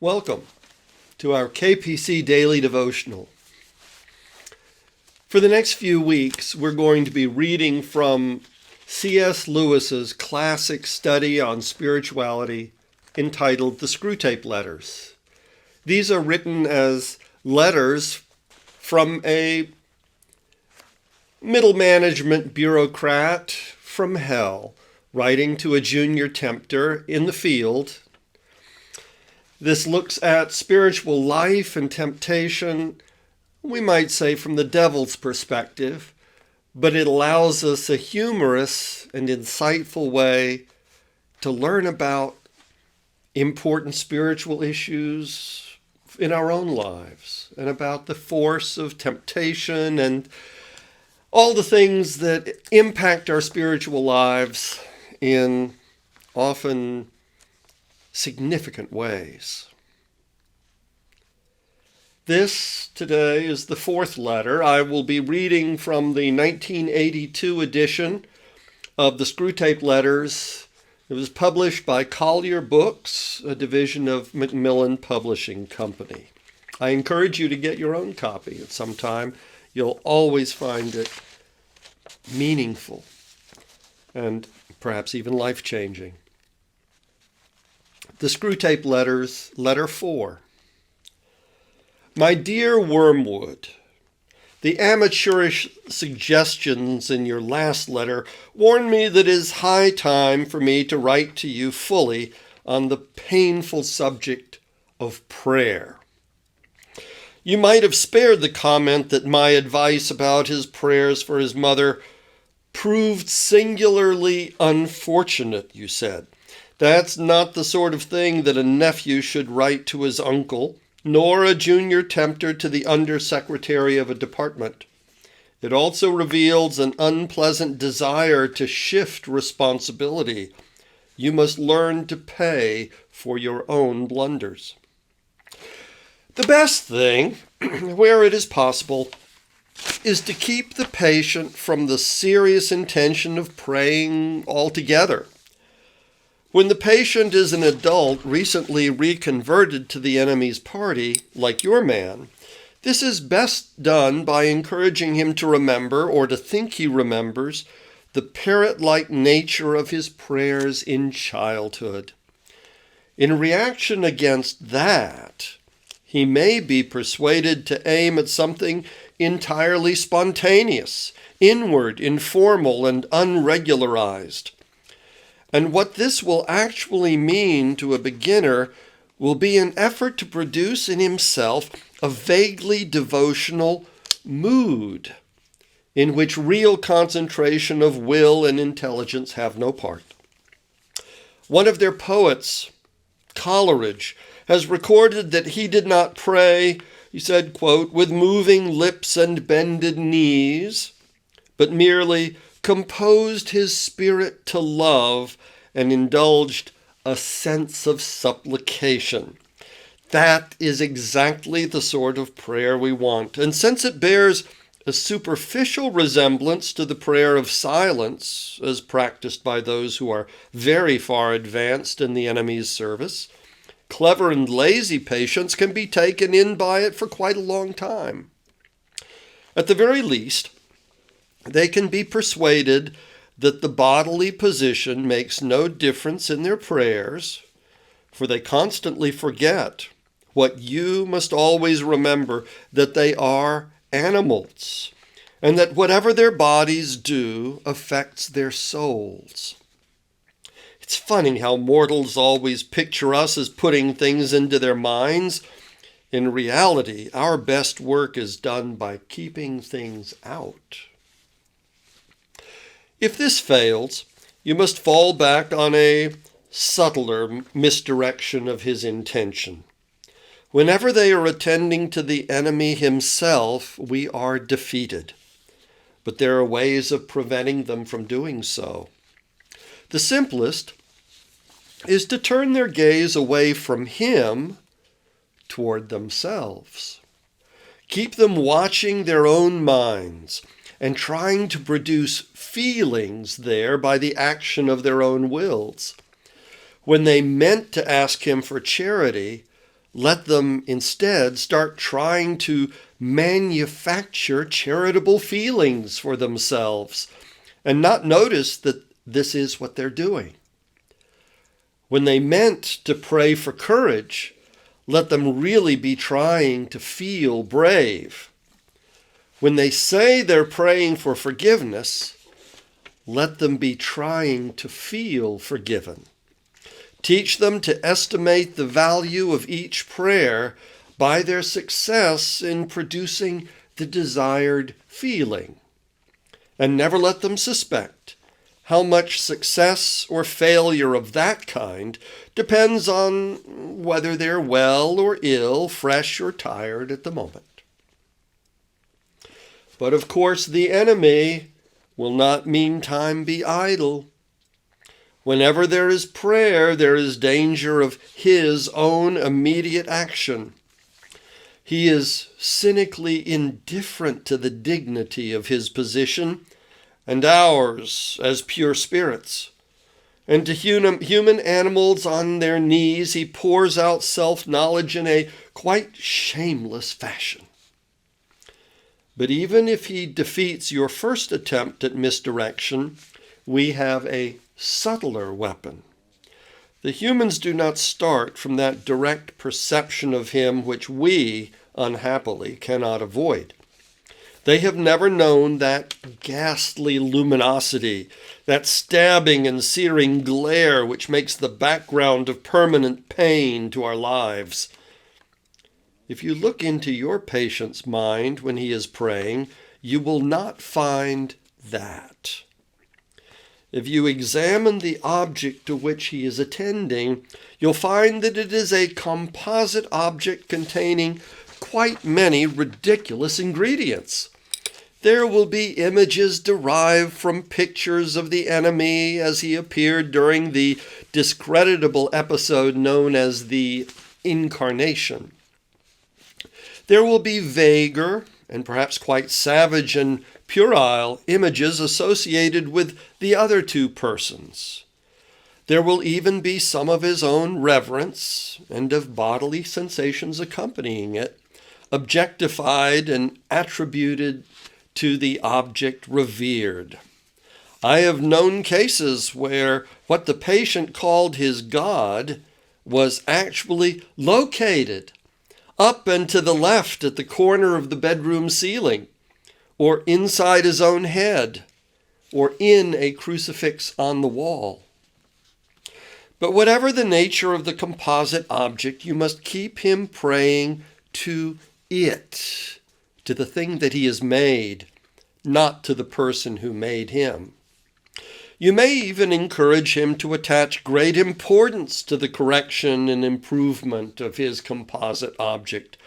Welcome to our KPC Daily Devotional. For the next few weeks, we're going to be reading from C.S. Lewis's classic study on spirituality entitled The Screwtape Letters. These are written as letters from a middle management bureaucrat from hell, writing to a junior tempter in the field. This looks at spiritual life and temptation, we might say from the devil's perspective, but it allows us a humorous and insightful way to learn about important spiritual issues in our own lives and about the force of temptation and all the things that impact our spiritual lives in often significant ways. This today is the fourth letter. I will be reading from the 1982 edition of the Screwtape Letters. It was published by Collier Books, a division of Macmillan Publishing Company. I encourage you to get your own copy at some time. You'll always find it meaningful and perhaps even life-changing. The Screwtape Letters, Letter 4. My dear Wormwood, the amateurish suggestions in your last letter warn me that it is high time for me to write to you fully on the painful subject of prayer. You might have spared the comment that my advice about his prayers for his mother proved singularly unfortunate, you said. That's not the sort of thing that a nephew should write to his uncle, nor a junior tempter to the undersecretary of a department. It also reveals an unpleasant desire to shift responsibility. You must learn to pay for your own blunders. The best thing, where it is possible, is to keep the patient from the serious intention of praying altogether. When the patient is an adult recently reconverted to the enemy's party, like your man, this is best done by encouraging him to remember, or to think he remembers, the parrot-like nature of his prayers in childhood. In reaction against that, he may be persuaded to aim at something entirely spontaneous, inward, informal, and unregularized. And what this will actually mean to a beginner will be an effort to produce in himself a vaguely devotional mood in which real concentration of will and intelligence have no part. One of their poets, Coleridge, has recorded that he did not pray, he said, quote, with moving lips and bended knees, but merely composed his spirit to love and indulged a sense of supplication. That is exactly the sort of prayer we want. And since it bears a superficial resemblance to the prayer of silence, as practiced by those who are very far advanced in the enemy's service, clever and lazy patients can be taken in by it for quite a long time. At the very least, they can be persuaded that the bodily position makes no difference in their prayers, for they constantly forget what you must always remember, that they are animals, and that whatever their bodies do affects their souls. It's funny how mortals always picture us as putting things into their minds. In reality, our best work is done by keeping things out. If this fails, you must fall back on a subtler misdirection of his intention. Whenever they are attending to the enemy himself, we are defeated. But there are ways of preventing them from doing so. The simplest is to turn their gaze away from him toward themselves. Keep them watching their own minds and trying to produce feelings there by the action of their own wills. When they meant to ask him for charity, let them instead start trying to manufacture charitable feelings for themselves and not notice that this is what they're doing. When they meant to pray for courage, let them really be trying to feel brave. When they say they're praying for forgiveness, let them be trying to feel forgiven. Teach them to estimate the value of each prayer by their success in producing the desired feeling. And never let them suspect how much success or failure of that kind depends on whether they're well or ill, fresh or tired at the moment. But of course, the enemy will not meantime be idle. Whenever there is prayer, there is danger of his own immediate action. He is cynically indifferent to the dignity of his position and ours as pure spirits. And to human animals on their knees, he pours out self-knowledge in a quite shameless fashion. But even if he defeats your first attempt at misdirection, we have a subtler weapon. The humans do not start from that direct perception of him which we, unhappily, cannot avoid. They have never known that ghastly luminosity, that stabbing and searing glare which makes the background of permanent pain to our lives. If you look into your patient's mind when he is praying, you will not find that. If you examine the object to which he is attending, you'll find that it is a composite object containing quite many ridiculous ingredients. There will be images derived from pictures of the enemy as he appeared during the discreditable episode known as the Incarnation. There will be vaguer and perhaps quite savage and puerile images associated with the other two persons. There will even be some of his own reverence and of bodily sensations accompanying it, objectified and attributed to the object revered. I have known cases where what the patient called his God was actually located up and to the left at the corner of the bedroom ceiling, or inside his own head, or in a crucifix on the wall. But whatever the nature of the composite object, you must keep him praying to it, to the thing that he has made, not to the person who made him. You may even encourage him to attach great importance to the correction and improvement of his composite object,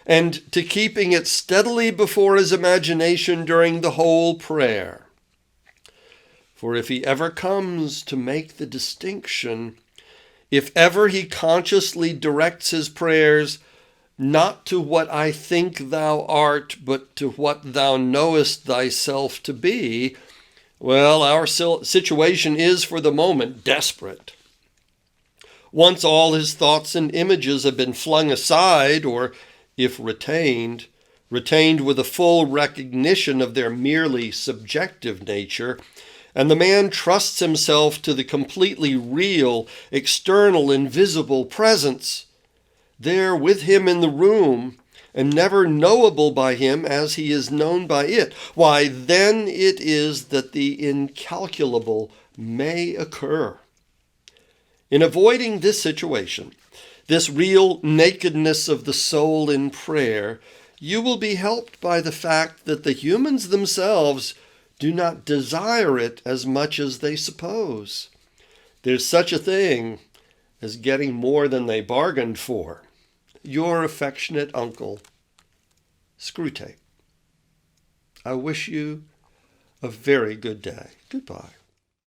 and to keeping it steadily before his imagination during the whole prayer. For if he ever comes to make the distinction, if ever he consciously directs his prayers not to what I think thou art, but to what thou knowest thyself to be, well, our situation is for the moment desperate. Once all his thoughts and images have been flung aside, or, if retained with a full recognition of their merely subjective nature, and the man trusts himself to the completely real, external, invisible presence, there with him in the room, and never knowable by him as he is known by it, why, then it is that the incalculable may occur. In avoiding this situation, this real nakedness of the soul in prayer, you will be helped by the fact that the humans themselves do not desire it as much as they suppose. There's such a thing as getting more than they bargained for. Your affectionate uncle, Screwtape. I wish you a very good day. Goodbye.